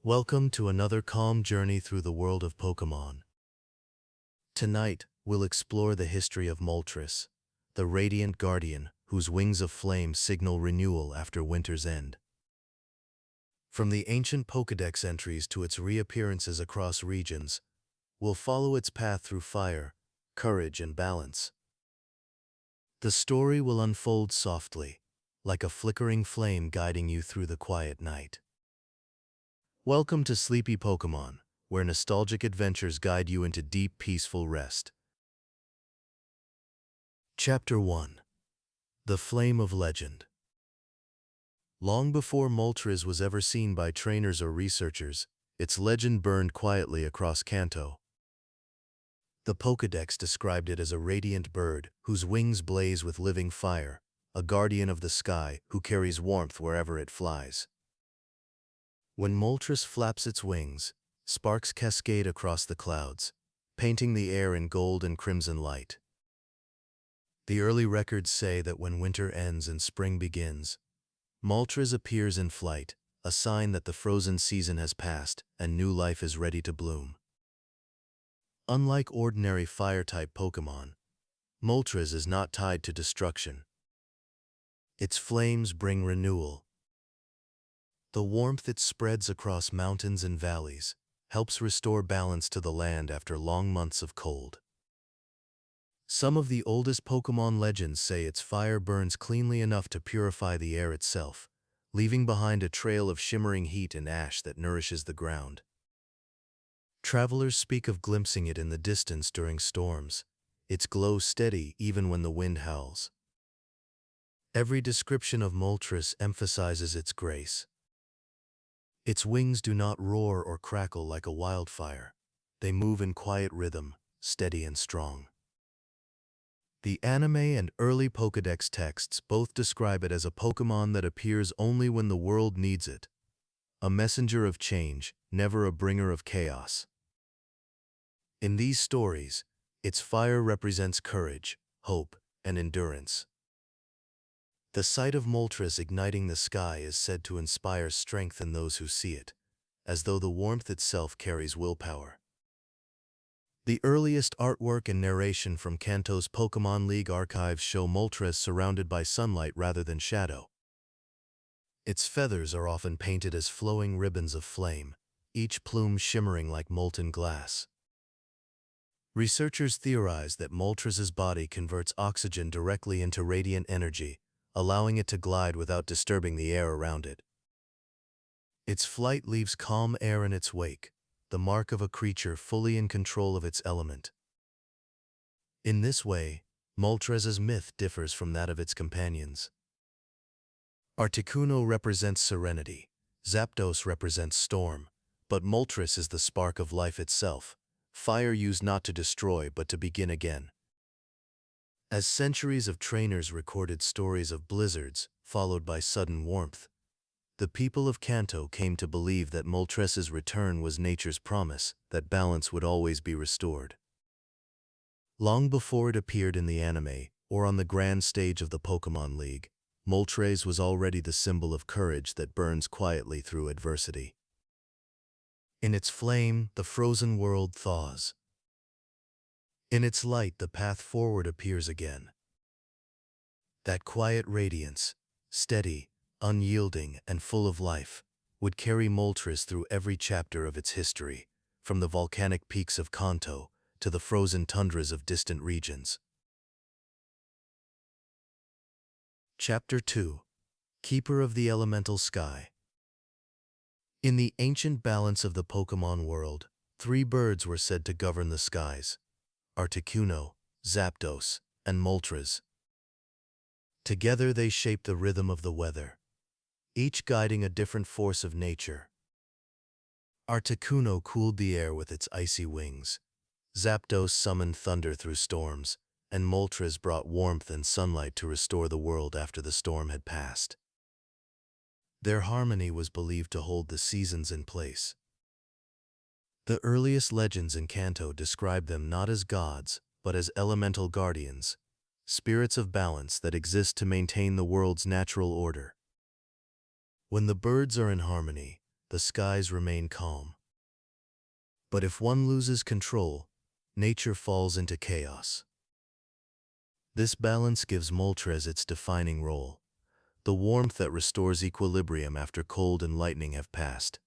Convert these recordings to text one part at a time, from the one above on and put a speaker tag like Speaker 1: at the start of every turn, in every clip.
Speaker 1: Welcome to another calm journey through the world of Pokémon. Tonight, we'll explore the history of Moltres, the radiant guardian whose wings of flame signal renewal after winter's end. From the ancient Pokédex entries to its reappearances across regions, we'll follow its path through fire, courage, and balance. The story will unfold softly, like a flickering flame guiding you through the quiet night. Welcome to Sleepy Pokémon, where nostalgic adventures guide you into deep, peaceful rest. Chapter 1. The Flame of Legend. Long before Moltres was ever seen by trainers or researchers, its legend burned quietly across Kanto. The Pokédex described it as a radiant bird whose wings blaze with living fire, a guardian of the sky who carries warmth wherever it flies. When Moltres flaps its wings, sparks cascade across the clouds, painting the air in gold and crimson light. The early records say that when winter ends and spring begins, Moltres appears in flight, a sign that the frozen season has passed and new life is ready to bloom. Unlike ordinary fire-type Pokémon, Moltres is not tied to destruction. Its flames bring renewal. The warmth it spreads across mountains and valleys helps restore balance to the land after long months of cold. Some of the oldest Pokémon legends say its fire burns cleanly enough to purify the air itself, leaving behind a trail of shimmering heat and ash that nourishes the ground. Travelers speak of glimpsing it in the distance during storms, its glow steady even when the wind howls. Every description of Moltres emphasizes its grace. Its wings do not roar or crackle like a wildfire. They move in quiet rhythm, steady and strong. The anime and early Pokédex texts both describe it as a Pokémon that appears only when the world needs it. A messenger of change, never a bringer of chaos. In these stories, its fire represents courage, hope, and endurance. The sight of Moltres igniting the sky is said to inspire strength in those who see it, as though the warmth itself carries willpower. The earliest artwork and narration from Kanto's Pokémon League archives show Moltres surrounded by sunlight rather than shadow. Its feathers are often painted as flowing ribbons of flame, each plume shimmering like molten glass. Researchers theorize that Moltres' body converts oxygen directly into radiant energy, allowing it to glide without disturbing the air around it. Its flight leaves calm air in its wake, the mark of a creature fully in control of its element. In this way, Moltres' myth differs from that of its companions. Articuno represents serenity, Zapdos represents storm, but Moltres is the spark of life itself, fire used not to destroy but to begin again. As centuries of trainers recorded stories of blizzards, followed by sudden warmth, the people of Kanto came to believe that Moltres' return was nature's promise, that balance would always be restored. Long before it appeared in the anime, or on the grand stage of the Pokémon League, Moltres was already the symbol of courage that burns quietly through adversity. In its flame, the frozen world thaws. In its light, the path forward appears again. That quiet radiance, steady, unyielding, and full of life, would carry Moltres through every chapter of its history, from the volcanic peaks of Kanto to the frozen tundras of distant regions. Chapter 2. Keeper of the Elemental Sky. In the ancient balance of the Pokémon world, 3 birds were said to govern the skies: Articuno, Zapdos, and Moltres. Together they shape the rhythm of the weather, each guiding a different force of nature. Articuno cooled the air with its icy wings, Zapdos summoned thunder through storms, and Moltres brought warmth and sunlight to restore the world after the storm had passed. Their harmony was believed to hold the seasons in place. The earliest legends in Kanto describe them not as gods, but as elemental guardians, spirits of balance that exist to maintain the world's natural order. When the birds are in harmony, the skies remain calm. But if one loses control, nature falls into chaos. This balance gives Moltres its defining role, the warmth that restores equilibrium after cold and lightning have passed.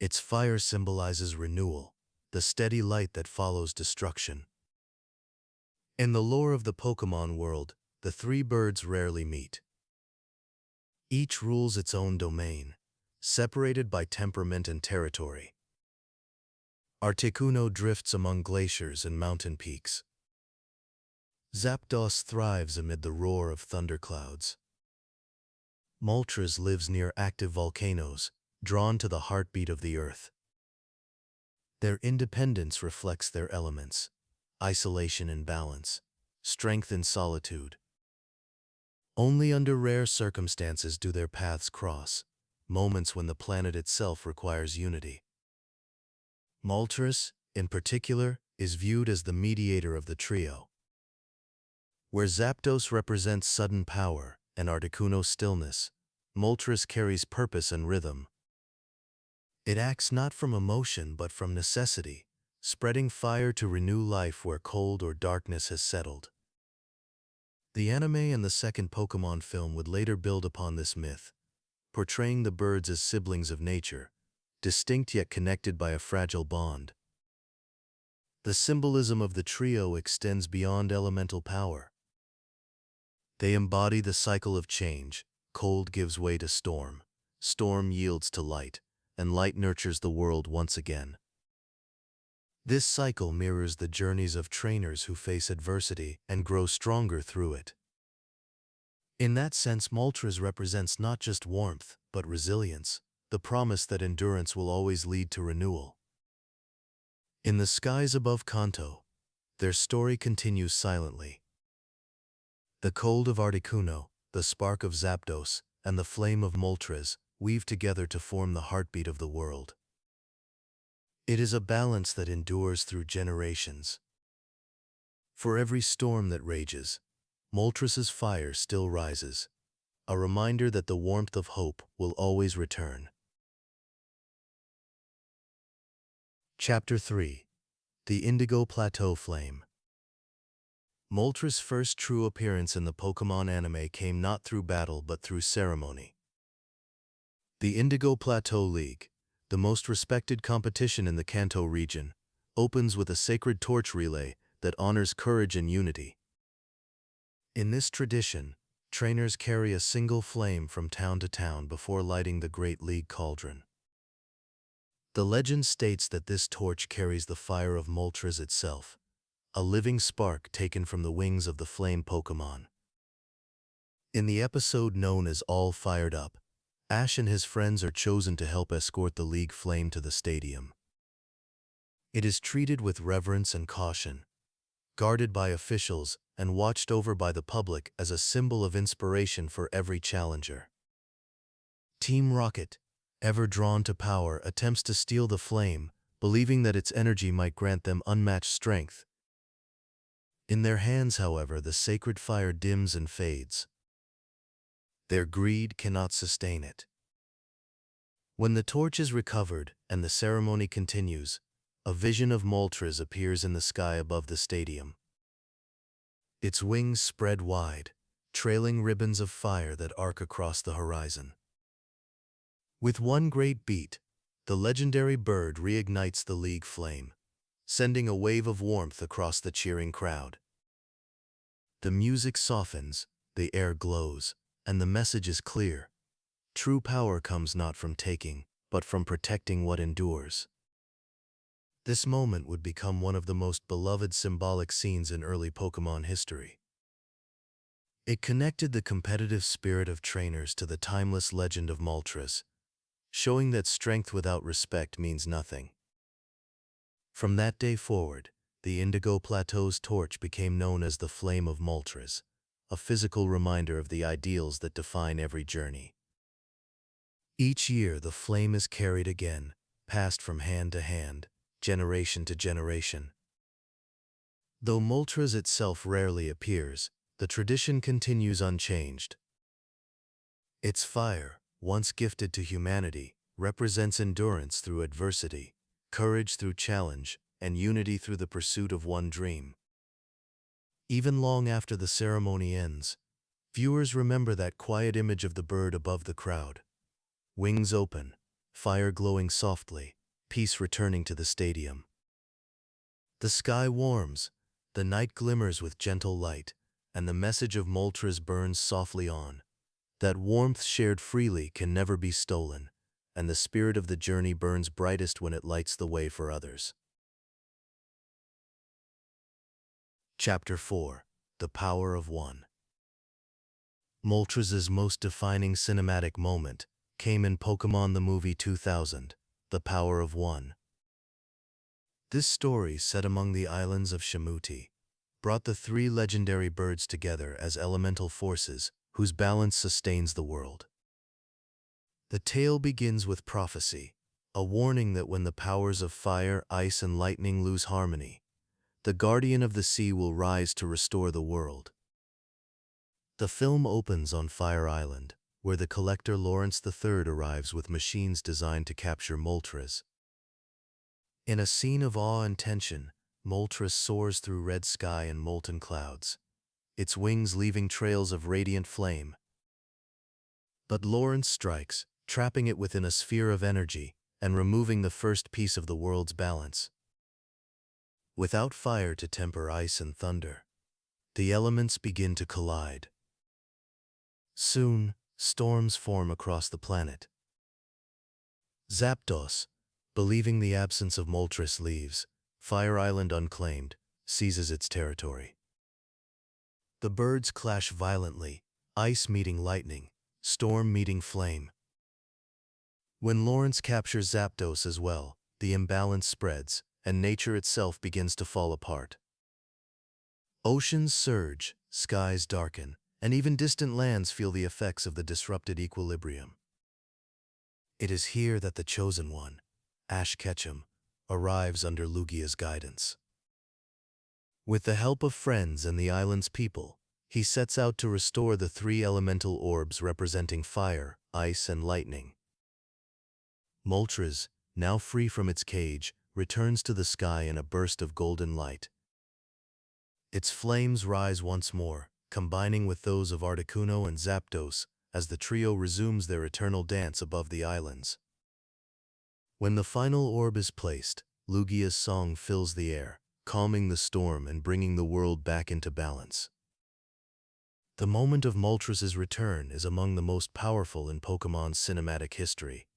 Speaker 1: Its fire symbolizes renewal, the steady light that follows destruction. In the lore of the Pokémon world, the three birds rarely meet. Each rules its own domain, separated by temperament and territory. Articuno drifts among glaciers and mountain peaks. Zapdos thrives amid the roar of thunderclouds. Moltres lives near active volcanoes, drawn to the heartbeat of the earth. Their independence reflects their elements: isolation in balance, strength in solitude. Only under rare circumstances do their paths cross, moments when the planet itself requires unity. Moltres, in particular, is viewed as the mediator of the trio. Where Zapdos represents sudden power and Articuno stillness, Moltres carries purpose and rhythm. It acts not from emotion but from necessity, spreading fire to renew life where cold or darkness has settled. The anime and the second Pokémon film would later build upon this myth, portraying the birds as siblings of nature, distinct yet connected by a fragile bond. The symbolism of the trio extends beyond elemental power. They embody the cycle of change: cold gives way to storm, storm yields to light, and light nurtures the world once again. This cycle mirrors the journeys of trainers who face adversity and grow stronger through it. In that sense, Moltres represents not just warmth, but resilience, the promise that endurance will always lead to renewal. In the skies above Kanto, their story continues silently. The cold of Articuno, the spark of Zapdos, and the flame of Moltres weave together to form the heartbeat of the world. It is a balance that endures through generations. For every storm that rages, Moltres' fire still rises, a reminder that the warmth of hope will always return. Chapter 3: The Indigo Plateau Flame. Moltres' first true appearance in the Pokémon anime came not through battle but through ceremony. The Indigo Plateau League, the most respected competition in the Kanto region, opens with a sacred torch relay that honors courage and unity. In this tradition, trainers carry a single flame from town to town before lighting the Great League Cauldron. The legend states that this torch carries the fire of Moltres itself, a living spark taken from the wings of the flame Pokémon. In the episode known as All Fired Up, Ash and his friends are chosen to help escort the League Flame to the stadium. It is treated with reverence and caution, guarded by officials and watched over by the public as a symbol of inspiration for every challenger. Team Rocket, ever drawn to power, attempts to steal the flame, believing that its energy might grant them unmatched strength. In their hands, however, the sacred fire dims and fades. Their greed cannot sustain it. When the torch is recovered and the ceremony continues, a vision of Moltres appears in the sky above the stadium. Its wings spread wide, trailing ribbons of fire that arc across the horizon. With one great beat, the legendary bird reignites the League Flame, sending a wave of warmth across the cheering crowd. The music softens, the air glows, and the message is clear: true power comes not from taking, but from protecting what endures. This moment would become one of the most beloved symbolic scenes in early Pokémon history. It connected the competitive spirit of trainers to the timeless legend of Moltres, showing that strength without respect means nothing. From that day forward, the Indigo Plateau's torch became known as the Flame of Moltres, a physical reminder of the ideals that define every journey. Each year the flame is carried again, passed from hand to hand, generation to generation. Though Moltres itself rarely appears, the tradition continues unchanged. Its fire, once gifted to humanity, represents endurance through adversity, courage through challenge, and unity through the pursuit of one dream. Even long after the ceremony ends, viewers remember that quiet image of the bird above the crowd. Wings open, fire glowing softly, peace returning to the stadium. The sky warms, the night glimmers with gentle light, and the message of Moltres burns softly on. That warmth shared freely can never be stolen, and the spirit of the journey burns brightest when it lights the way for others. Chapter 4: The Power of One. Moltres' most defining cinematic moment came in Pokémon the Movie 2000, The Power of One. This story, set among the islands of Shamuti, brought the three legendary birds together as elemental forces whose balance sustains the world. The tale begins with prophecy, a warning that when the powers of fire, ice, and lightning lose harmony, the guardian of the sea will rise to restore the world. The film opens on Fire Island, where the collector Lawrence III arrives with machines designed to capture Moltres. In a scene of awe and tension, Moltres soars through red sky and molten clouds, its wings leaving trails of radiant flame. But Lawrence strikes, trapping it within a sphere of energy and removing the first piece of the world's balance. Without fire to temper ice and thunder, the elements begin to collide. Soon, storms form across the planet. Zapdos, believing the absence of Moltres leaves, Fire Island unclaimed, seizes its territory. The birds clash violently, ice meeting lightning, storm meeting flame. When Lawrence captures Zapdos as well, the imbalance spreads, and nature itself begins to fall apart. Oceans surge, skies darken, and even distant lands feel the effects of the disrupted equilibrium. It is here that the Chosen One, Ash Ketchum, arrives under Lugia's guidance. With the help of friends and the island's people, he sets out to restore the three elemental orbs representing fire, ice, and lightning. Moltres, now free from its cage, returns to the sky in a burst of golden light. Its flames rise once more, combining with those of Articuno and Zapdos as the trio resumes their eternal dance above the islands. When the final orb is placed, Lugia's song fills the air, calming the storm and bringing the world back into balance. The moment of Moltres' return is among the most powerful in Pokémon's cinematic history.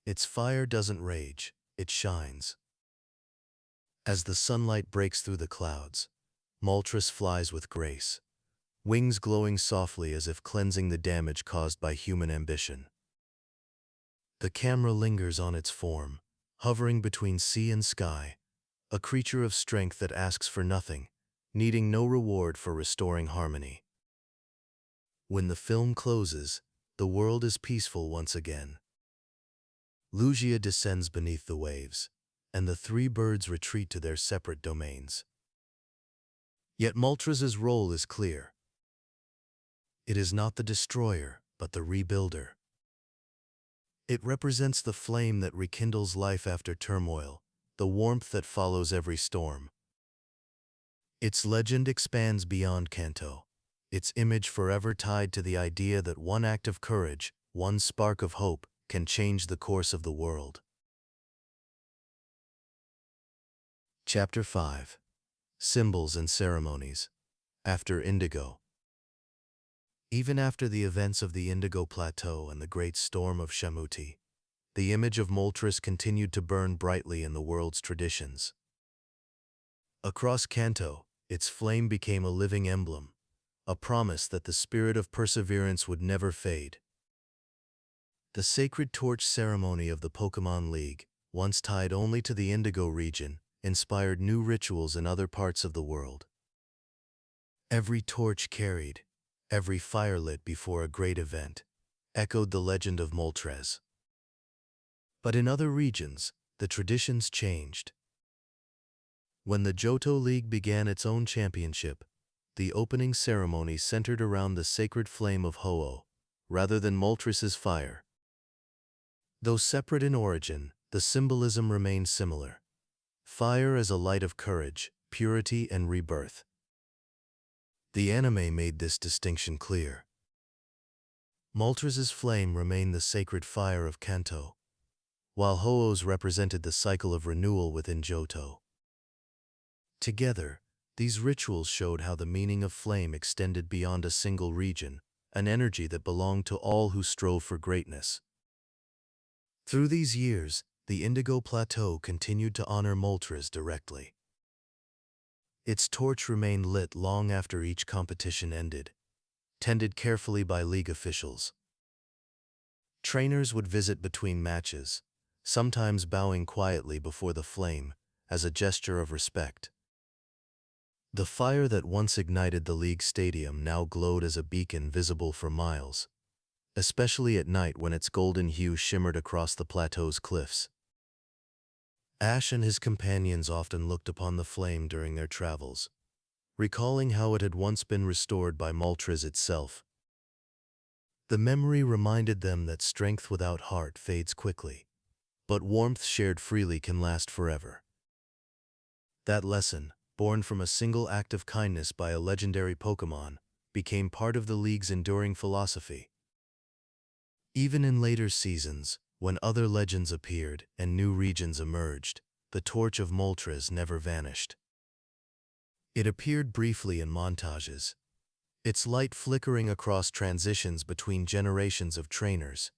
Speaker 1: Its fire doesn't rage, it shines. As the sunlight breaks through the clouds, Moltres flies with grace, wings glowing softly as if cleansing the damage caused by human ambition. The camera lingers on its form, hovering between sea and sky, a creature of strength that asks for nothing, needing no reward for restoring harmony. When the film closes, the world is peaceful once again. Lugia descends beneath the waves, and the three birds retreat to their separate domains. Yet Moltres' role is clear. It is not the destroyer, but the rebuilder. It represents the flame that rekindles life after turmoil, the warmth that follows every storm. Its legend expands beyond Kanto, its image forever tied to the idea that one act of courage, one spark of hope, can change the course of the world. Chapter 5: Symbols and Ceremonies. After Indigo. Even after the events of the Indigo Plateau and the great storm of Shamuti, the image of Moltres continued to burn brightly in the world's traditions. Across Kanto, its flame became a living emblem, a promise that the spirit of perseverance would never fade. The sacred torch ceremony of the Pokémon League, once tied only to the Indigo region, inspired new rituals in other parts of the world. Every torch carried, every fire lit before a great event, echoed the legend of Moltres. But in other regions, the traditions changed. When the Johto League began its own championship, the opening ceremony centered around the sacred flame of Ho-Oh, rather than Moltres' fire. Though separate in origin, the symbolism remained similar. Fire as a light of courage, purity, and rebirth. The anime made this distinction clear. Moltres' flame remained the sacred fire of Kanto, while Ho-Oh's represented the cycle of renewal within Johto. Together, these rituals showed how the meaning of flame extended beyond a single region, an energy that belonged to all who strove for greatness. Through these years, the Indigo Plateau continued to honor Moltres directly. Its torch remained lit long after each competition ended, tended carefully by league officials. Trainers would visit between matches, sometimes bowing quietly before the flame as a gesture of respect. The fire that once ignited the league stadium now glowed as a beacon visible for miles, especially at night when its golden hue shimmered across the plateau's cliffs. Ash and his companions often looked upon the flame during their travels, recalling how it had once been restored by Moltres itself. The memory reminded them that strength without heart fades quickly, but warmth shared freely can last forever. That lesson, born from a single act of kindness by a legendary Pokémon, became part of the League's enduring philosophy. Even in later seasons, when other legends appeared and new regions emerged, the torch of Moltres never vanished. It appeared briefly in montages, its light flickering across transitions between generations of trainers.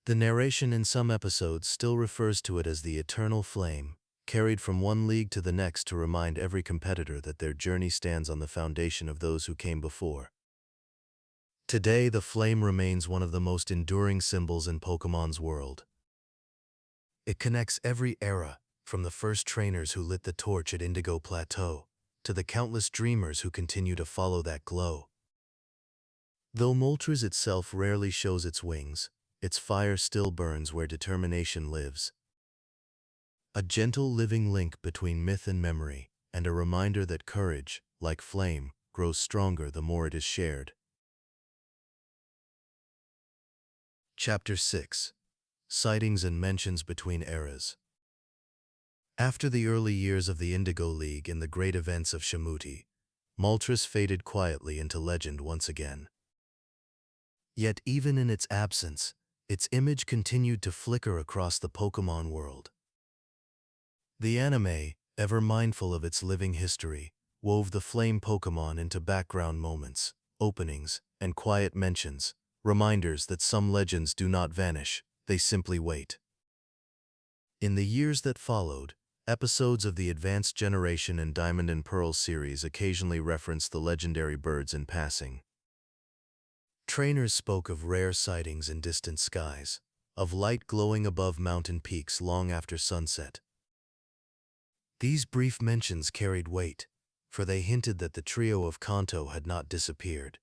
Speaker 1: The narration in some episodes still refers to it as the Eternal Flame, carried from one league to the next to remind every competitor that their journey stands on the foundation of those who came before. Today, the flame remains one of the most enduring symbols in Pokémon's world. It connects every era, from the first trainers who lit the torch at Indigo Plateau, to the countless dreamers who continue to follow that glow. Though Moltres itself rarely shows its wings, its fire still burns where determination lives. A gentle living link between myth and memory, and a reminder that courage, like flame, grows stronger the more it is shared. Chapter 6. Sightings and Mentions Between Eras. After the early years of the Indigo League and the great events of Shamuti, Moltres faded quietly into legend once again. Yet even in its absence, its image continued to flicker across the Pokémon world. The anime, ever mindful of its living history, wove the flame Pokémon into background moments, openings, and quiet mentions, reminders that some legends do not vanish, they simply wait. In the years that followed, episodes of the Advanced Generation and Diamond and Pearl series occasionally referenced the legendary birds in passing. Trainers spoke of rare sightings in distant skies, of light glowing above mountain peaks long after sunset. These brief mentions carried weight, for they hinted that the trio of Kanto had not disappeared,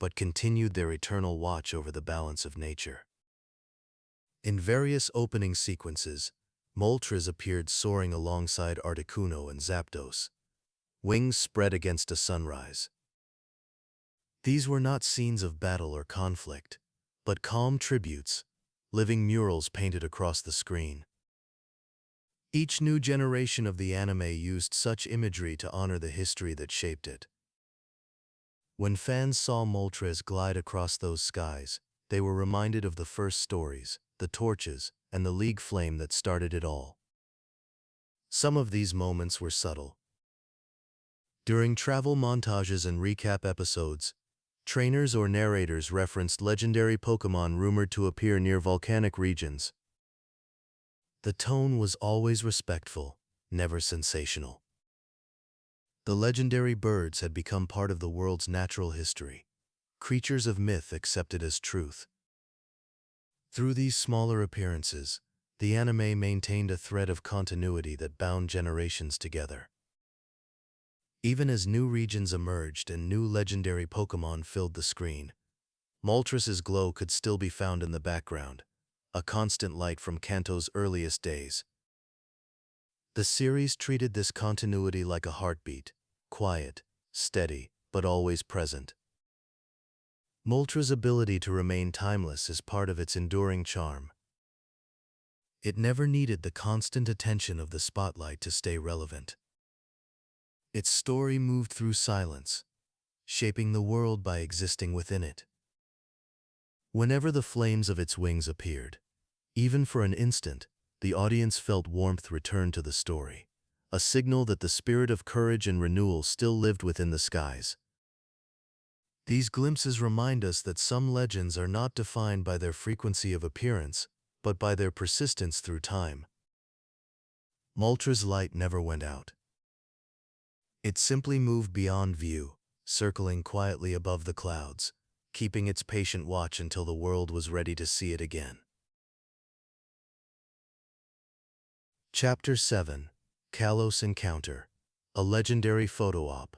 Speaker 1: but continued their eternal watch over the balance of nature. In various opening sequences, Moltres appeared soaring alongside Articuno and Zapdos, wings spread against a sunrise. These were not scenes of battle or conflict, but calm tributes, living murals painted across the screen. Each new generation of the anime used such imagery to honor the history that shaped it. When fans saw Moltres glide across those skies, they were reminded of the first stories, the torches, and the league flame that started it all. Some of these moments were subtle. During travel montages and recap episodes, trainers or narrators referenced legendary Pokémon rumored to appear near volcanic regions. The tone was always respectful, never sensational. The legendary birds had become part of the world's natural history, creatures of myth accepted as truth. Through these smaller appearances, the anime maintained a thread of continuity that bound generations together. Even as new regions emerged and new legendary Pokémon filled the screen, Moltres' glow could still be found in the background, a constant light from Kanto's earliest days. The series treated this continuity like a heartbeat, quiet, steady, but always present. Moltres' ability to remain timeless is part of its enduring charm, It never needed the constant attention of the spotlight to stay relevant. Its story moved through silence, shaping the world by existing within it. Whenever the flames of its wings appeared, even for an instant, the audience felt warmth return to the story, a signal that the spirit of courage and renewal still lived within the skies. These glimpses remind us that some legends are not defined by their frequency of appearance, but by their persistence through time. Moltres' light never went out. It simply moved beyond view, circling quietly above the clouds, keeping its patient watch until the world was ready to see it again. Chapter 7: Kalos Encounter, a legendary photo op.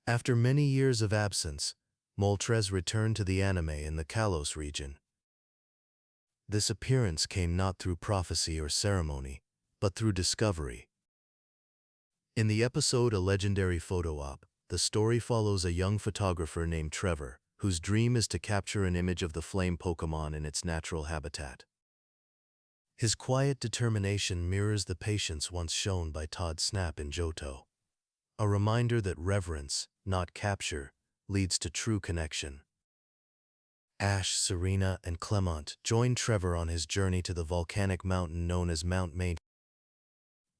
Speaker 1: After many years of absence, Moltres returned to the anime in the Kalos region. This appearance came not through prophecy or ceremony, but through discovery. In the episode A Legendary Photo Op, the story follows a young photographer named Trevor, whose dream is to capture an image of the flame Pokémon in its natural habitat. His quiet determination mirrors the patience once shown by Todd Snap in Johto, a reminder that reverence, not capture, leads to true connection. Ash, Serena, and Clement join Trevor on his journey to the volcanic mountain known as Mount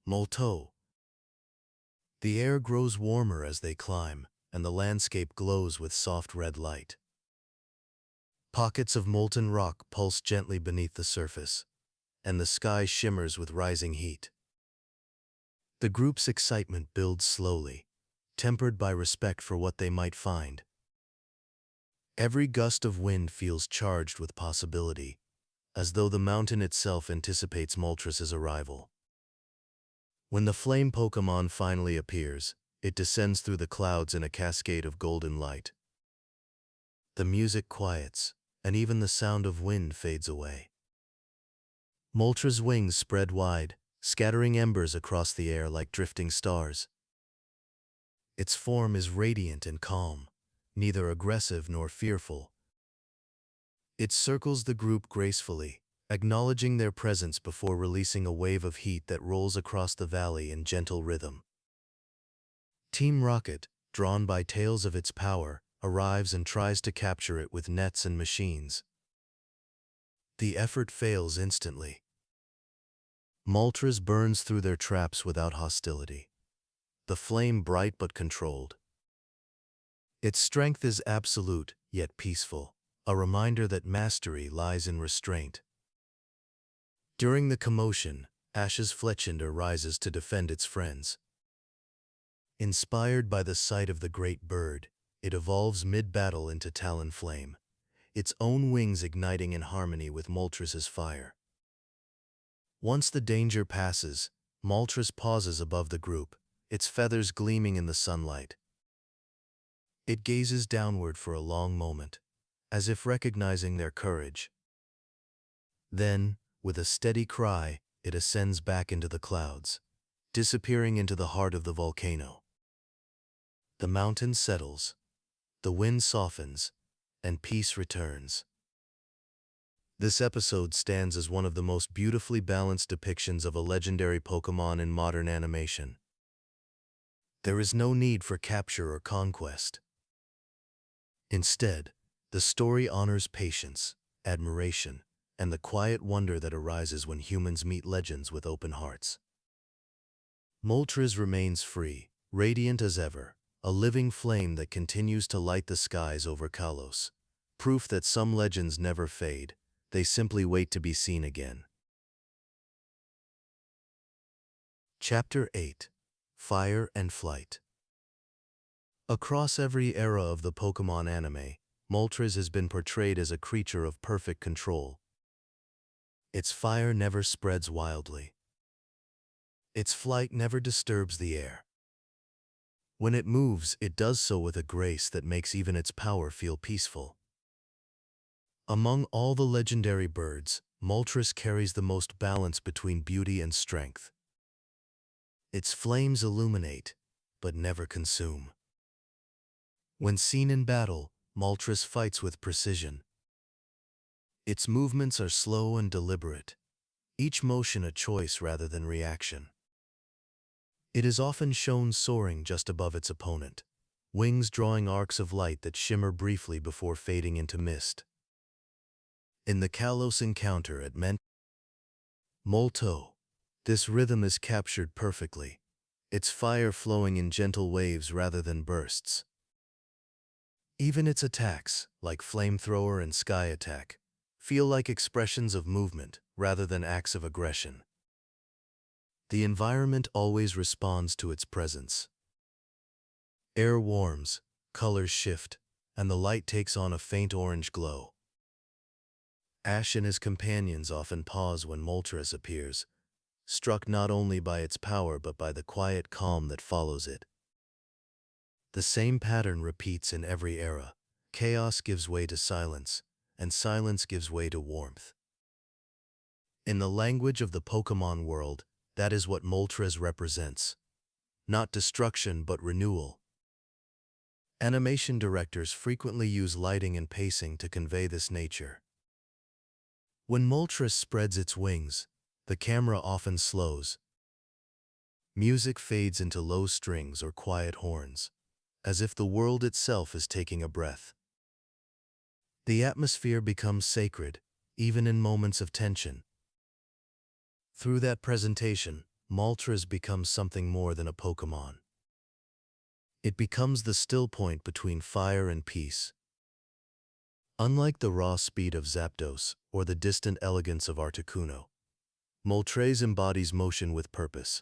Speaker 1: Plateau. The air grows warmer as they climb, and the landscape glows with soft red light. Pockets of molten rock pulse gently beneath the surface, and the sky shimmers with rising heat. The group's excitement builds slowly, tempered by respect for what they might find. Every gust of wind feels charged with possibility, as though the mountain itself anticipates Moltres' arrival. When the flame Pokémon finally appears, it descends through the clouds in a cascade of golden light. The music quiets, and even the sound of wind fades away. Moltres' wings spread wide, scattering embers across the air like drifting stars. Its form is radiant and calm, neither aggressive nor fearful. It circles the group gracefully, acknowledging their presence before releasing a wave of heat that rolls across the valley in gentle rhythm. Team Rocket, drawn by tales of its power, arrives and tries to capture it with nets and machines. The effort fails instantly. Moltres burns through their traps without hostility, the flame bright but controlled. Its strength is absolute, yet peaceful, a reminder that mastery lies in restraint. During the commotion, Ash's Fletchinder rises to defend its friends. Inspired by the sight of the great bird, it evolves mid-battle into Talonflame, its own wings igniting in harmony with Moltres' fire. Once the danger passes, Moltres pauses above the group, its feathers gleaming in the sunlight. It gazes downward for a long moment, as if recognizing their courage. Then, with a steady cry, it ascends back into the clouds, disappearing into the heart of the volcano. The mountain settles, the wind softens, and peace returns. This episode stands as one of the most beautifully balanced depictions of a legendary Pokémon in modern animation. There is no need for capture or conquest. Instead, the story honors patience, admiration, and the quiet wonder that arises when humans meet legends with open hearts. Moltres remains free, radiant as ever, a living flame that continues to light the skies over Kalos, proof that some legends never fade, they simply wait to be seen again. Chapter 8: Fire and Flight. Across every era of the Pokémon anime, Moltres has been portrayed as a creature of perfect control. Its fire never spreads wildly. Its flight never disturbs the air. When it moves, it does so with a grace that makes even its power feel peaceful. Among all the legendary birds, Moltres carries the most balance between beauty and strength. Its flames illuminate, but never consume. When seen in battle, Moltres fights with precision. Its movements are slow and deliberate, each motion a choice rather than reaction. It is often shown soaring just above its opponent, wings drawing arcs of light that shimmer briefly before fading into mist. In the Kalos encounter at Moltres, this rhythm is captured perfectly, its fire flowing in gentle waves rather than bursts. Even its attacks, like Flamethrower and Sky Attack, feel like expressions of movement rather than acts of aggression. The environment always responds to its presence. Air warms, colors shift, and the light takes on a faint orange glow. Ash and his companions often pause when Moltres appears, struck not only by its power but by the quiet calm that follows it. The same pattern repeats in every era. Chaos gives way to silence, and silence gives way to warmth. In the language of the Pokémon world, that is what Moltres represents. Not destruction but renewal. Animation directors frequently use lighting and pacing to convey this nature. When Moltres spreads its wings, the camera often slows. Music fades into low strings or quiet horns, as if the world itself is taking a breath. The atmosphere becomes sacred, even in moments of tension. Through that presentation, Moltres becomes something more than a Pokémon. It becomes the still point between fire and peace. Unlike the raw speed of Zapdos or the distant elegance of Articuno, Moltres embodies motion with purpose.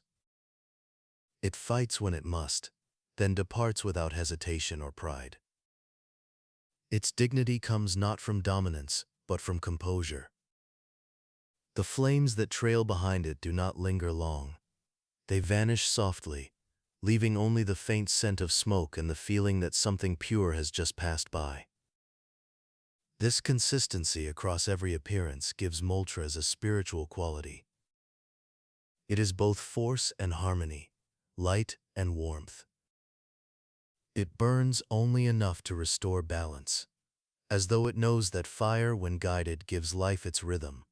Speaker 1: It fights when it must, then departs without hesitation or pride. Its dignity comes not from dominance, but from composure. The flames that trail behind it do not linger long. They vanish softly, leaving only the faint scent of smoke and the feeling that something pure has just passed by. This consistency across every appearance gives Moltres a spiritual quality. It is both force and harmony, light and warmth. It burns only enough to restore balance, as though it knows that fire, when guided, gives life its rhythm.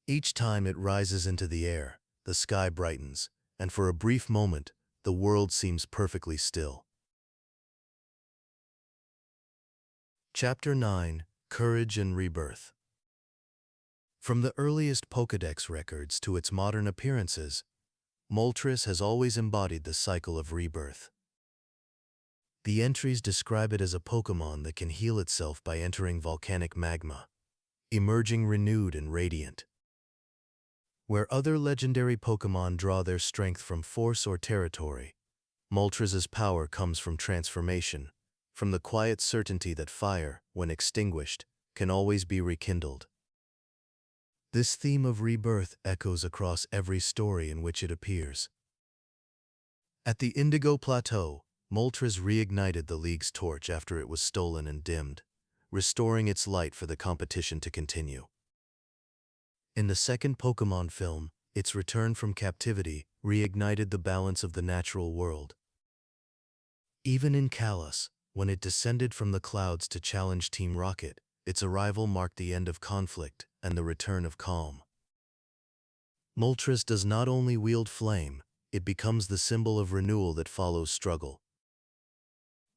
Speaker 1: Each time it rises into the air, the sky brightens, and for a brief moment, the world seems perfectly still. Chapter 9: Courage and Rebirth. From the earliest Pokédex records to its modern appearances, Moltres has always embodied the cycle of rebirth. The entries describe it as a Pokémon that can heal itself by entering volcanic magma, emerging renewed and radiant. Where other legendary Pokémon draw their strength from force or territory, Moltres' power comes from transformation, from the quiet certainty that fire, when extinguished, can always be rekindled. This theme of rebirth echoes across every story in which it appears. At the Indigo Plateau, Moltres reignited the League's torch after it was stolen and dimmed, restoring its light for the competition to continue. In the second Pokémon film, its return from captivity reignited the balance of the natural world. Even in Kalos, when it descended from the clouds to challenge Team Rocket, its arrival marked the end of conflict and the return of calm. Moltres does not only wield flame, it becomes the symbol of renewal that follows struggle.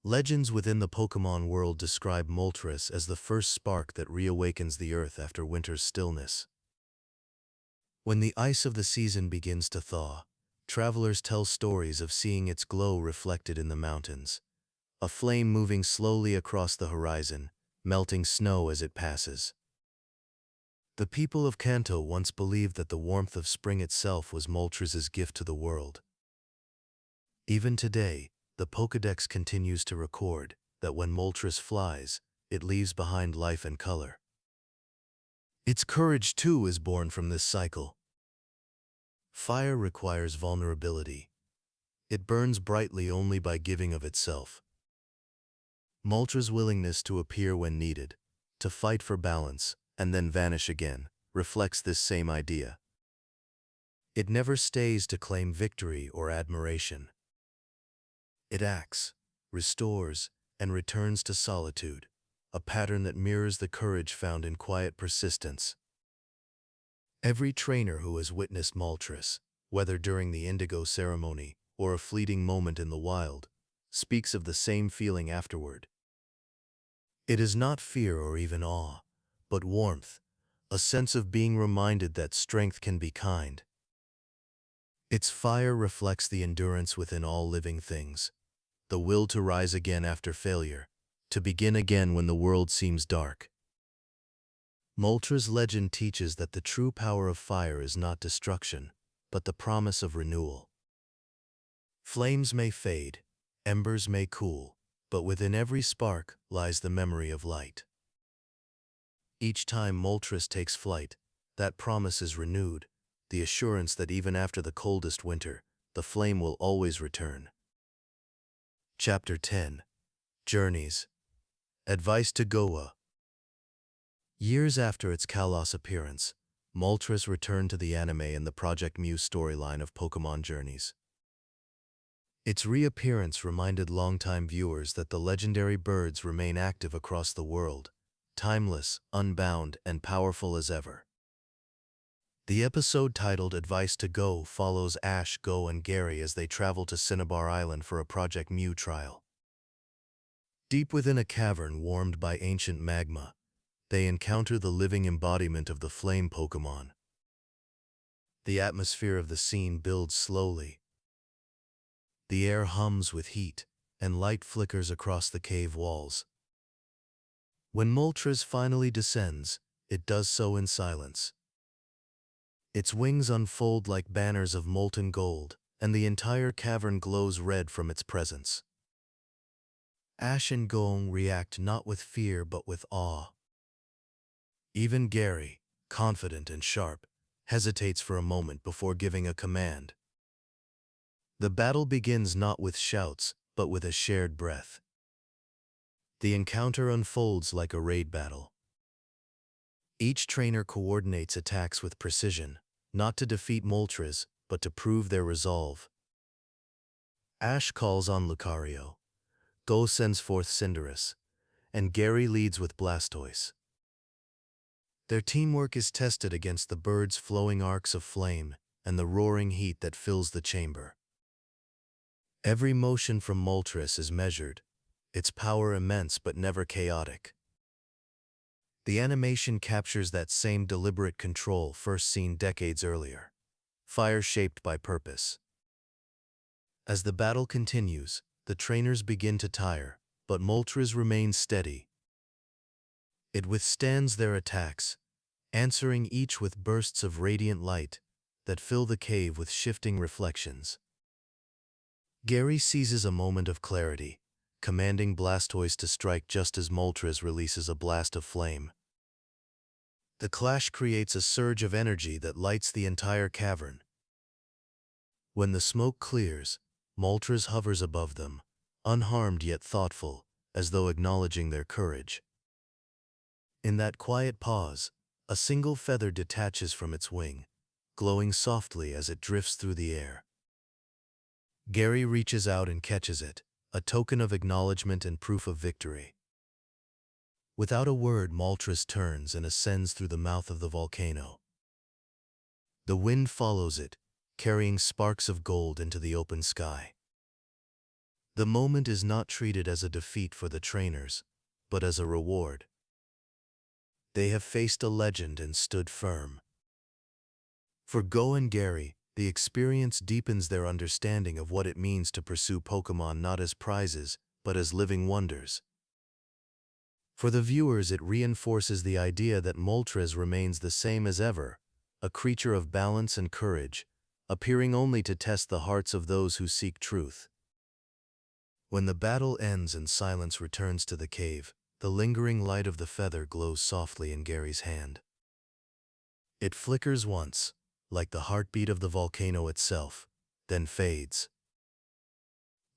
Speaker 1: Legends within the Pokémon world describe Moltres as the first spark that reawakens the earth after winter's stillness. When the ice of the season begins to thaw, travelers tell stories of seeing its glow reflected in the mountains, a flame moving slowly across the horizon, melting snow as it passes. The people of Kanto once believed that the warmth of spring itself was Moltres' gift to the world. Even today, the Pokédex continues to record that when Moltres flies, it leaves behind life and color. Its courage, too, is born from this cycle. Fire requires vulnerability. It burns brightly only by giving of itself. Moltres' willingness to appear when needed, to fight for balance, and then vanish again, reflects this same idea. It never stays to claim victory or admiration. It acts, restores, and returns to solitude, a pattern that mirrors the courage found in quiet persistence. Every trainer who has witnessed Moltres, whether during the Indigo ceremony or a fleeting moment in the wild, speaks of the same feeling afterward. It is not fear or even awe, but warmth, a sense of being reminded that strength can be kind. Its fire reflects the endurance within all living things, the will to rise again after failure, to begin again when the world seems dark. Moltres' legend teaches that the true power of fire is not destruction, but the promise of renewal. Flames may fade, embers may cool, but within every spark lies the memory of light. Each time Moltres takes flight, that promise is renewed, the assurance that even after the coldest winter, the flame will always return. Chapter 10. Journeys. Advice to Goa. Years after its Kalos appearance, Moltres returned to the anime and the Project Muse storyline of Pokémon Journeys. Its reappearance reminded longtime viewers that the legendary birds remain active across the world, timeless, unbound, and powerful as ever. The episode titled Advice to Go follows Ash, Go, and Gary as they travel to Cinnabar Island for a Project Mew trial. Deep within a cavern warmed by ancient magma, they encounter the living embodiment of the flame Pokémon. The atmosphere of the scene builds slowly. The air hums with heat, and light flickers across the cave walls. When Moltres finally descends, it does so in silence. Its wings unfold like banners of molten gold, and the entire cavern glows red from its presence. Ash and Gong react not with fear but with awe. Even Gary, confident and sharp, hesitates for a moment before giving a command. The battle begins not with shouts, but with a shared breath. The encounter unfolds like a raid battle. Each trainer coordinates attacks with precision, not to defeat Moltres, but to prove their resolve. Ash calls on Lucario, Go sends forth Cinderace, and Gary leads with Blastoise. Their teamwork is tested against the birds' flowing arcs of flame and the roaring heat that fills the chamber. Every motion from Moltres is measured, its power immense but never chaotic. The animation captures that same deliberate control first seen decades earlier, fire shaped by purpose. As the battle continues, the trainers begin to tire, but Moltres remains steady. It withstands their attacks, answering each with bursts of radiant light that fill the cave with shifting reflections. Gary seizes a moment of clarity, commanding Blastoise to strike just as Moltres releases a blast of flame. The clash creates a surge of energy that lights the entire cavern. When the smoke clears, Moltres hovers above them, unharmed yet thoughtful, as though acknowledging their courage. In that quiet pause, a single feather detaches from its wing, glowing softly as it drifts through the air. Gary reaches out and catches it, a token of acknowledgement and proof of victory. Without a word, Moltres turns and ascends through the mouth of the volcano. The wind follows it, carrying sparks of gold into the open sky. The moment is not treated as a defeat for the trainers, but as a reward. They have faced a legend and stood firm. For Go and Gary, the experience deepens their understanding of what it means to pursue Pokémon not as prizes, but as living wonders. For the viewers, it reinforces the idea that Moltres remains the same as ever, a creature of balance and courage, appearing only to test the hearts of those who seek truth. When the battle ends and silence returns to the cave, the lingering light of the feather glows softly in Gary's hand. It flickers once, like the heartbeat of the volcano itself, then fades.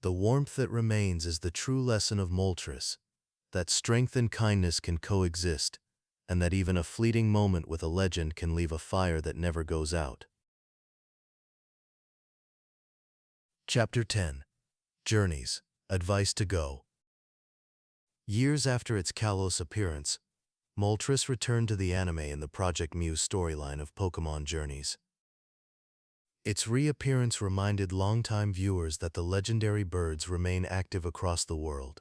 Speaker 1: The warmth that remains is the true lesson of Moltres, that strength and kindness can coexist, and that even a fleeting moment with a legend can leave a fire that never goes out. Chapter 10. Journeys. Advice to Go. Years after its Kalos appearance, Moltres returned to the anime in the Project Muse storyline of Pokémon Journeys. Its reappearance reminded longtime viewers that the legendary birds remain active across the world,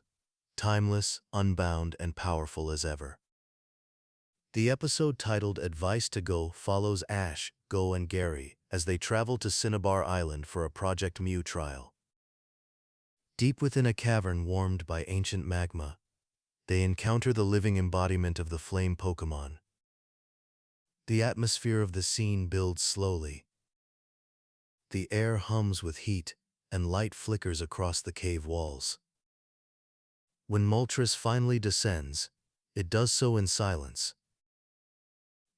Speaker 1: timeless, unbound, and powerful as ever. The episode titled Advice to Go follows Ash, Go, and Gary as they travel to Cinnabar Island for a Project Mew trial. Deep within a cavern warmed by ancient magma, they encounter the living embodiment of the flame Pokémon. The atmosphere of the scene builds slowly. The air hums with heat, and light flickers across the cave walls. When Moltres finally descends, it does so in silence.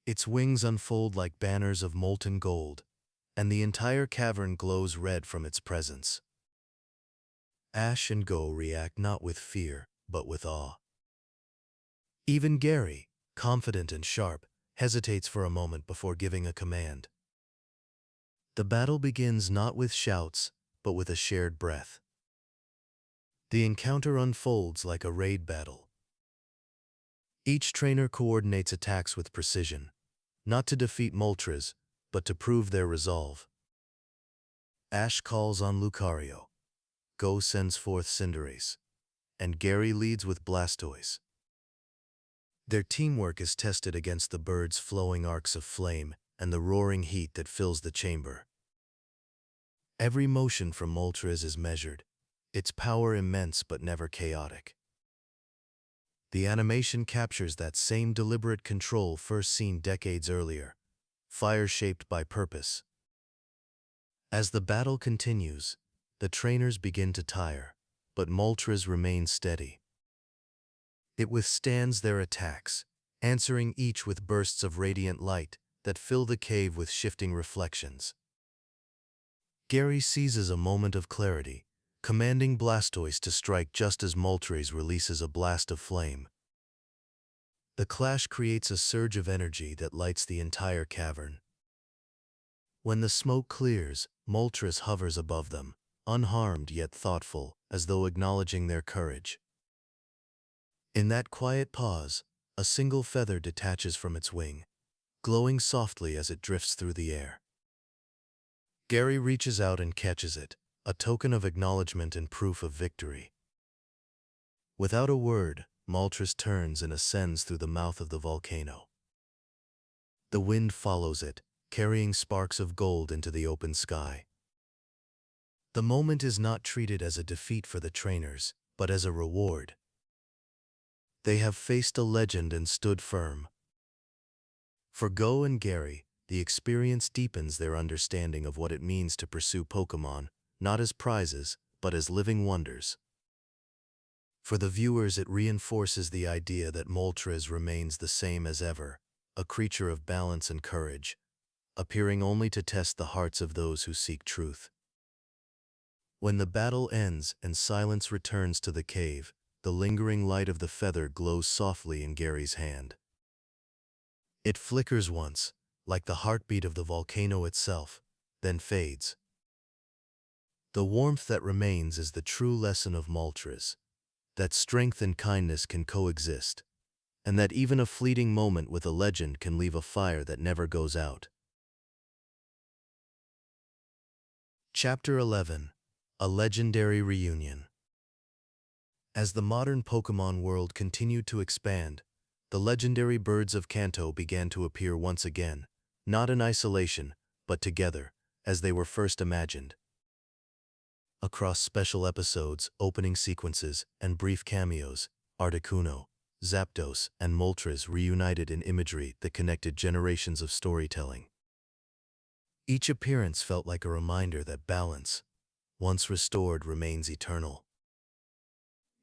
Speaker 1: Its wings unfold like banners of molten gold, and the entire cavern glows red from its presence. Ash and Go react not with fear, but with awe. Even Gary, confident and sharp, hesitates for a moment before giving a command. The battle begins not with shouts, but with a shared breath. The encounter unfolds like a raid battle. Each trainer coordinates attacks with precision, not to defeat Moltres, but to prove their resolve. Ash calls on Lucario, Go sends forth Cinderace, and Gary leads with Blastoise. Their teamwork is tested against the birds' flowing arcs of flame and the roaring heat that fills the chamber. Every motion from Moltres is measured, its power immense but never chaotic. The animation captures that same deliberate control first seen decades earlier, fire shaped by purpose. As the battle continues, the trainers begin to tire, but Moltres remains steady. It withstands their attacks, answering each with bursts of radiant light that fill the cave with shifting reflections. Gary seizes a moment of clarity, commanding Blastoise to strike just as Moltres releases a blast of flame. The clash creates a surge of energy that lights the entire cavern. When the smoke clears, Moltres hovers above them, unharmed yet thoughtful, as though acknowledging their courage. In that quiet pause, a single feather detaches from its wing, glowing softly as it drifts through the air. Gary reaches out and catches it, a token of acknowledgement and proof of victory. Without a word, Moltres turns and ascends through the mouth of the volcano. The wind follows it, carrying sparks of gold into the open sky. The moment is not treated as a defeat for the trainers, but as a reward. They have faced a legend and stood firm. For Go and Gary, the experience deepens their understanding of what it means to pursue Pokémon, not as prizes, but as living wonders. For the viewers, it reinforces the idea that Moltres remains the same as ever, a creature of balance and courage, appearing only to test the hearts of those who seek truth. When the battle ends and silence returns to the cave, the lingering light of the feather glows softly in Gary's hand. It flickers once, like the heartbeat of the volcano itself, then fades. The warmth that remains is the true lesson of Moltres, that strength and kindness can coexist, and that even a fleeting moment with a legend can leave a fire that never goes out. Chapter 11: A Legendary Reunion. As the modern Pokémon world continued to expand, the legendary birds of Kanto began to appear once again, not in isolation, but together, as they were first imagined. Across special episodes, opening sequences, and brief cameos, Articuno, Zapdos, and Moltres reunited in imagery that connected generations of storytelling. Each appearance felt like a reminder that balance, once restored, remains eternal.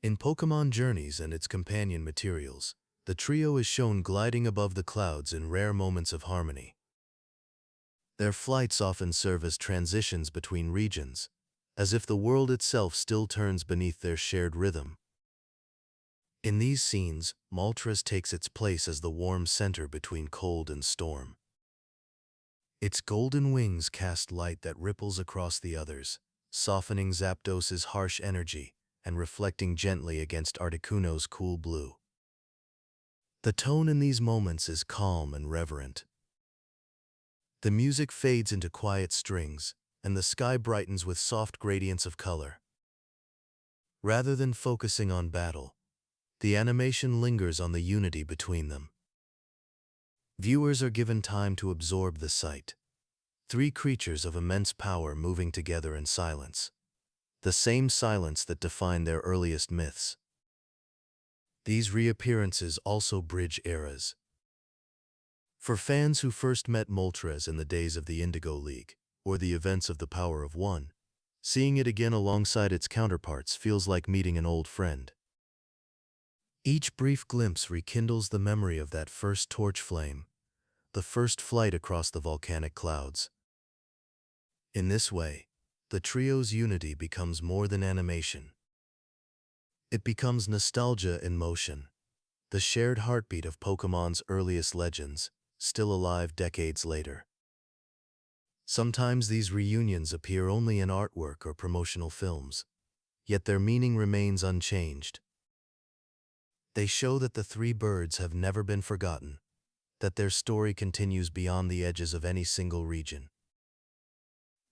Speaker 1: In Pokémon Journeys and its companion materials, the trio is shown gliding above the clouds in rare moments of harmony. Their flights often serve as transitions between regions, as if the world itself still turns beneath their shared rhythm. In these scenes, Moltres takes its place as the warm center between cold and storm. Its golden wings cast light that ripples across the others, softening Zapdos's harsh energy and reflecting gently against Articuno's cool blue. The tone in these moments is calm and reverent. The music fades into quiet strings, and the sky brightens with soft gradients of color. Rather than focusing on battle, the animation lingers on the unity between them. Viewers are given time to absorb the sight. Three creatures of immense power moving together in silence. The same silence that defined their earliest myths. These reappearances also bridge eras. For fans who first met Moltres in the days of the Indigo League, or the events of the Power of One, seeing it again alongside its counterparts feels like meeting an old friend. Each brief glimpse rekindles the memory of that first torch flame, the first flight across the volcanic clouds. In this way, the trio's unity becomes more than animation. It becomes nostalgia in motion, the shared heartbeat of Pokémon's earliest legends, still alive decades later. Sometimes these reunions appear only in artwork or promotional films, yet their meaning remains unchanged. They show that the three birds have never been forgotten, that their story continues beyond the edges of any single region.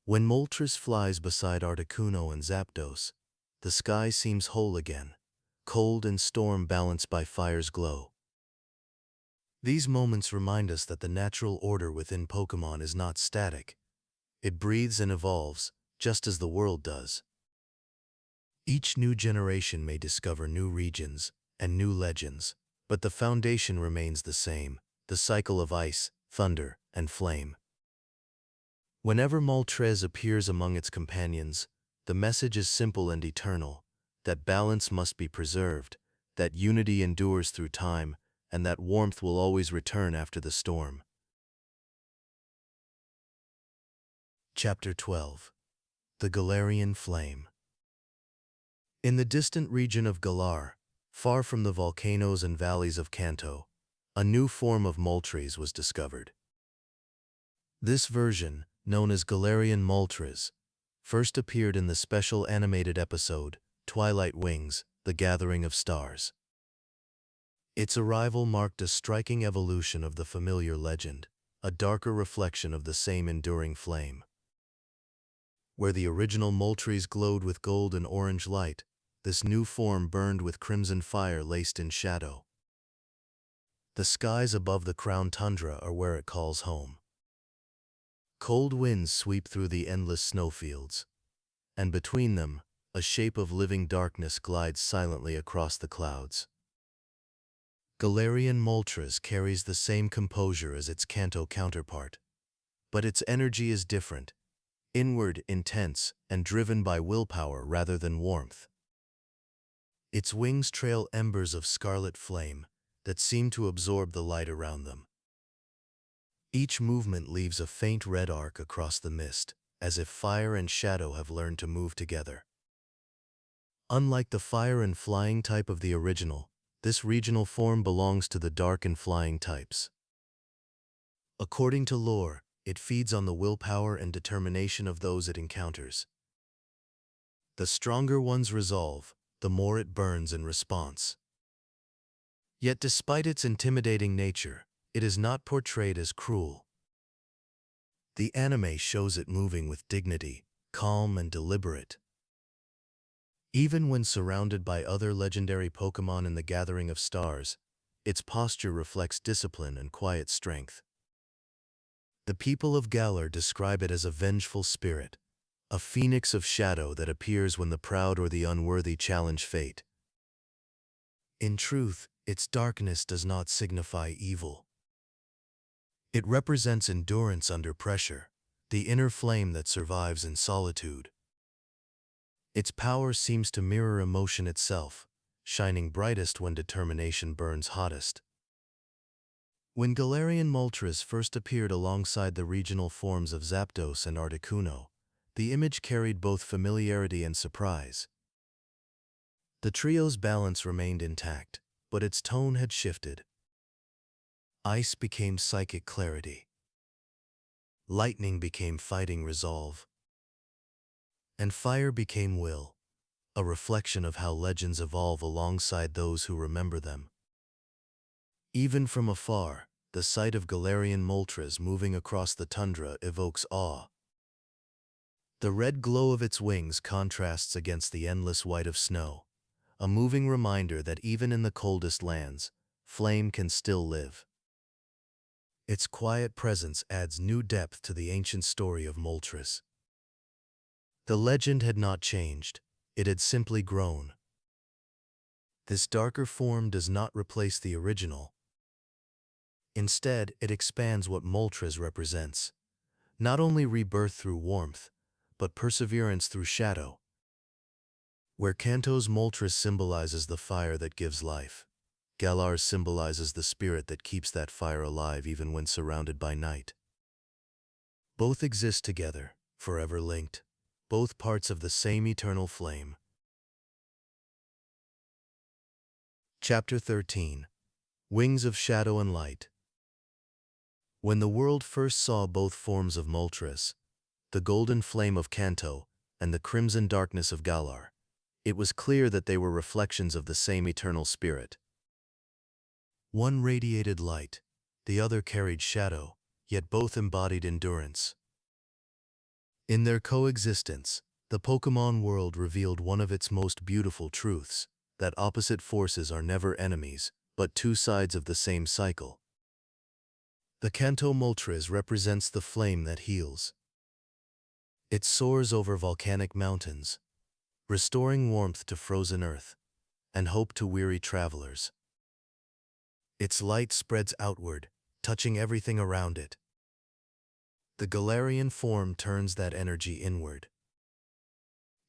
Speaker 1: When Moltres flies beside Articuno and Zapdos, the sky seems whole again, cold and storm balanced by fire's glow. These moments remind us that the natural order within Pokémon is not static. It breathes and evolves, just as the world does. Each new generation may discover new regions and new legends, but the foundation remains the same, the cycle of ice, thunder, and flame. Whenever Moltres appears among its companions, the message is simple and eternal, that balance must be preserved, that unity endures through time, and that warmth will always return after the storm. Chapter 12. The Galarian Flame. In the distant region of Galar, far from the volcanoes and valleys of Kanto, a new form of Moltres was discovered. This version, known as Galarian Moltres, first appeared in the special animated episode, Twilight Wings, The Gathering of Stars. Its arrival marked a striking evolution of the familiar legend, a darker reflection of the same enduring flame. Where the original Moltres glowed with gold and orange light, this new form burned with crimson fire laced in shadow. The skies above the crown tundra are where it calls home. Cold winds sweep through the endless snowfields, and between them, a shape of living darkness glides silently across the clouds. Galarian Moltres carries the same composure as its Kanto counterpart, but its energy is different, inward, intense, and driven by willpower rather than warmth. Its wings trail embers of scarlet flame that seem to absorb the light around them. Each movement leaves a faint red arc across the mist, as if fire and shadow have learned to move together. Unlike the fire and flying type of the original, this regional form belongs to the dark and flying types. According to lore, it feeds on the willpower and determination of those it encounters. The stronger one's resolve, the more it burns in response. Yet despite its intimidating nature, it is not portrayed as cruel. The anime shows it moving with dignity, calm and deliberate. Even when surrounded by other legendary Pokémon in the Gathering of Stars, its posture reflects discipline and quiet strength. The people of Galar describe it as a vengeful spirit, a phoenix of shadow that appears when the proud or the unworthy challenge fate. In truth, its darkness does not signify evil. It represents endurance under pressure, the inner flame that survives in solitude. Its power seems to mirror emotion itself, shining brightest when determination burns hottest. When Galarian Moltres first appeared alongside the regional forms of Zapdos and Articuno, the image carried both familiarity and surprise. The trio's balance remained intact, but its tone had shifted. Ice became psychic clarity. Lightning became fighting resolve. And fire became will, a reflection of how legends evolve alongside those who remember them. Even from afar, the sight of Galarian Moltres moving across the tundra evokes awe. The red glow of its wings contrasts against the endless white of snow, a moving reminder that even in the coldest lands, flame can still live. Its quiet presence adds new depth to the ancient story of Moltres. The legend had not changed, it had simply grown. This darker form does not replace the original. Instead, it expands what Moltres represents, not only rebirth through warmth, but perseverance through shadow. Where Kanto's Moltres symbolizes the fire that gives life, Galar symbolizes the spirit that keeps that fire alive even when surrounded by night. Both exist together, forever linked, both parts of the same eternal flame. Chapter 13. Wings of Shadow and Light. When the world first saw both forms of Moltres, the golden flame of Kanto and the crimson darkness of Galar, it was clear that they were reflections of the same eternal spirit. One radiated light, the other carried shadow, yet both embodied endurance. In their coexistence, the Pokémon world revealed one of its most beautiful truths, that opposite forces are never enemies, but two sides of the same cycle. The Kanto Moltres represents the flame that heals. It soars over volcanic mountains, restoring warmth to frozen earth and hope to weary travelers. Its light spreads outward, touching everything around it. The Galarian form turns that energy inward.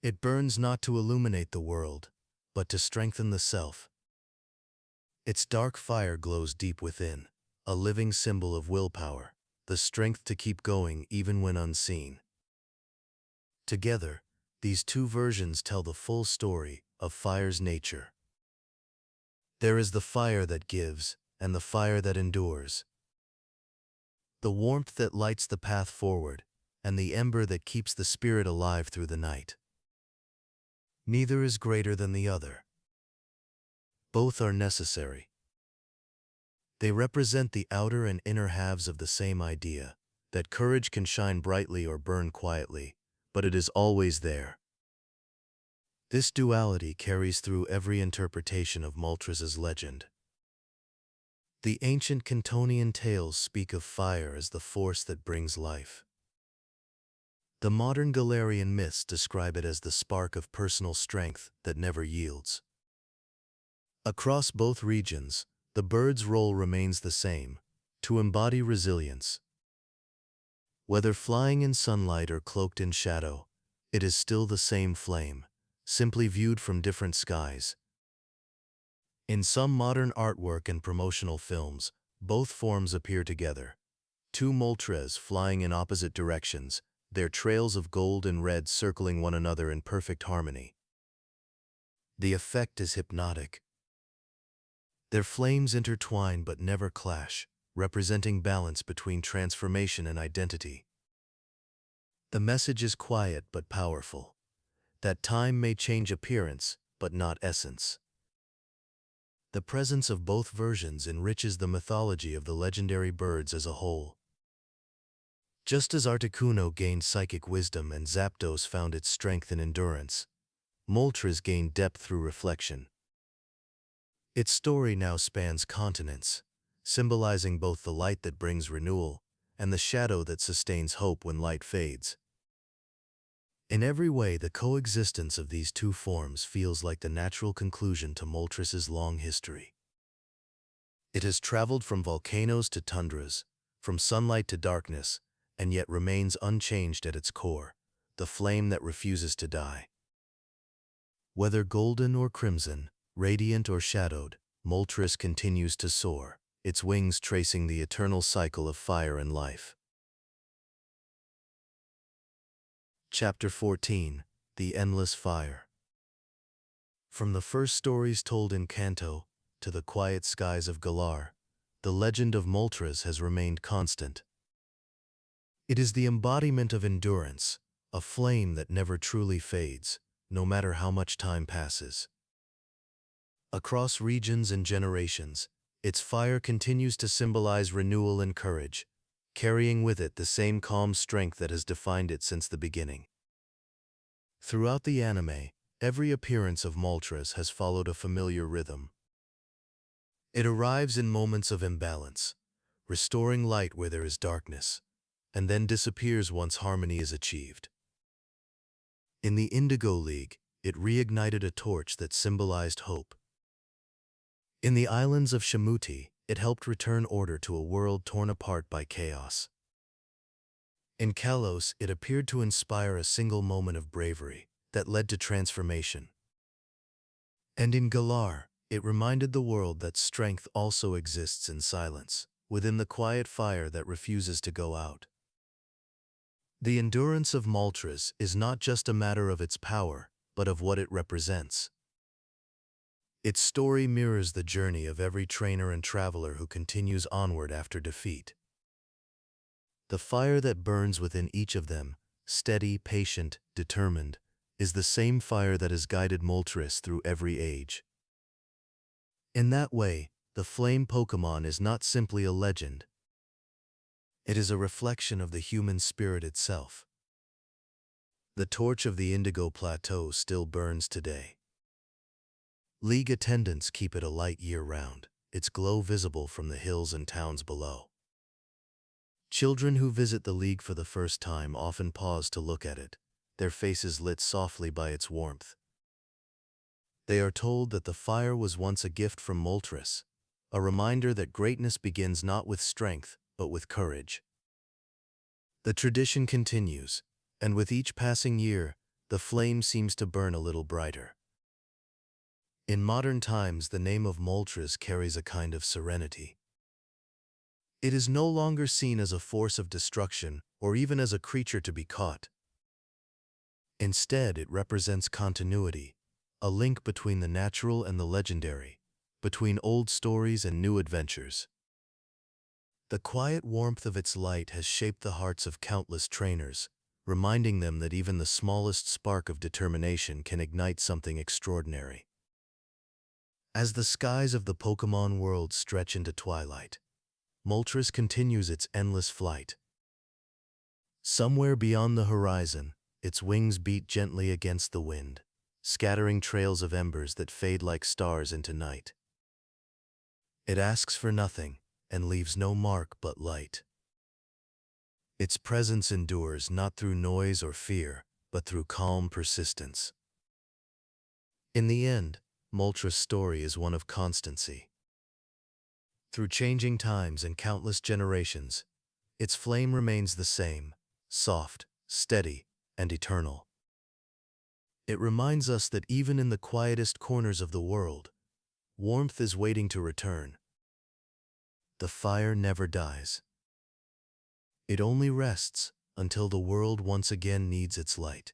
Speaker 1: It burns not to illuminate the world, but to strengthen the self. Its dark fire glows deep within, a living symbol of willpower, the strength to keep going even when unseen. Together, these two versions tell the full story of fire's nature. There is the fire that gives, and the fire that endures. The warmth that lights the path forward, and the ember that keeps the spirit alive through the night. Neither is greater than the other. Both are necessary. They represent the outer and inner halves of the same idea, that courage can shine brightly or burn quietly, but it is always there. This duality carries through every interpretation of Moltres' legend. The ancient Cantonian tales speak of fire as the force that brings life. The modern Galarian myths describe it as the spark of personal strength that never yields. Across both regions, the bird's role remains the same, to embody resilience. Whether flying in sunlight or cloaked in shadow, it is still the same flame, simply viewed from different skies. In some modern artwork and promotional films, both forms appear together. Two Moltres flying in opposite directions, their trails of gold and red circling one another in perfect harmony. The effect is hypnotic. Their flames intertwine but never clash, representing balance between transformation and identity. The message is quiet but powerful, that time may change appearance, but not essence. The presence of both versions enriches the mythology of the legendary birds as a whole. Just as Articuno gained psychic wisdom and Zapdos found its strength in endurance, Moltres gained depth through reflection. Its story now spans continents, symbolizing both the light that brings renewal and the shadow that sustains hope when light fades. In every way, the coexistence of these two forms feels like the natural conclusion to Moltres' long history. It has traveled from volcanoes to tundras, from sunlight to darkness, and yet remains unchanged at its core, the flame that refuses to die. Whether golden or crimson, radiant or shadowed, Moltres continues to soar, its wings tracing the eternal cycle of fire and life. Chapter 14. The Endless Fire. From the first stories told in Kanto to the quiet skies of Galar, the legend of Moltres has remained constant. It is the embodiment of endurance, a flame that never truly fades, no matter how much time passes. Across regions and generations, its fire continues to symbolize renewal and courage, carrying with it the same calm strength that has defined it since the beginning. Throughout the anime, every appearance of Moltres has followed a familiar rhythm. It arrives in moments of imbalance, restoring light where there is darkness, and then disappears once harmony is achieved. In the Indigo League, it reignited a torch that symbolized hope. In the islands of Shamuti, it helped return order to a world torn apart by chaos. In Kalos, it appeared to inspire a single moment of bravery that led to transformation. And in Galar, it reminded the world that strength also exists in silence, within the quiet fire that refuses to go out. The endurance of Moltres is not just a matter of its power, but of what it represents. Its story mirrors the journey of every trainer and traveler who continues onward after defeat. The fire that burns within each of them, steady, patient, determined, is the same fire that has guided Moltres through every age. In that way, the Flame Pokémon is not simply a legend. It is a reflection of the human spirit itself. The torch of the Indigo Plateau still burns today. League attendants keep it alight year-round, its glow visible from the hills and towns below. Children who visit the League for the first time often pause to look at it, their faces lit softly by its warmth. They are told that the fire was once a gift from Moltres, a reminder that greatness begins not with strength, but with courage. The tradition continues, and with each passing year, the flame seems to burn a little brighter. In modern times, the name of Moltres carries a kind of serenity. It is no longer seen as a force of destruction or even as a creature to be caught. Instead, it represents continuity, a link between the natural and the legendary, between old stories and new adventures. The quiet warmth of its light has shaped the hearts of countless trainers, reminding them that even the smallest spark of determination can ignite something extraordinary. As the skies of the Pokémon world stretch into twilight, Moltres continues its endless flight. Somewhere beyond the horizon, its wings beat gently against the wind, scattering trails of embers that fade like stars into night. It asks for nothing and leaves no mark but light. Its presence endures not through noise or fear, but through calm persistence. In the end, Moltres' story is one of constancy. Through changing times and countless generations, its flame remains the same, soft, steady, and eternal. It reminds us that even in the quietest corners of the world, warmth is waiting to return. The fire never dies. It only rests until the world once again needs its light.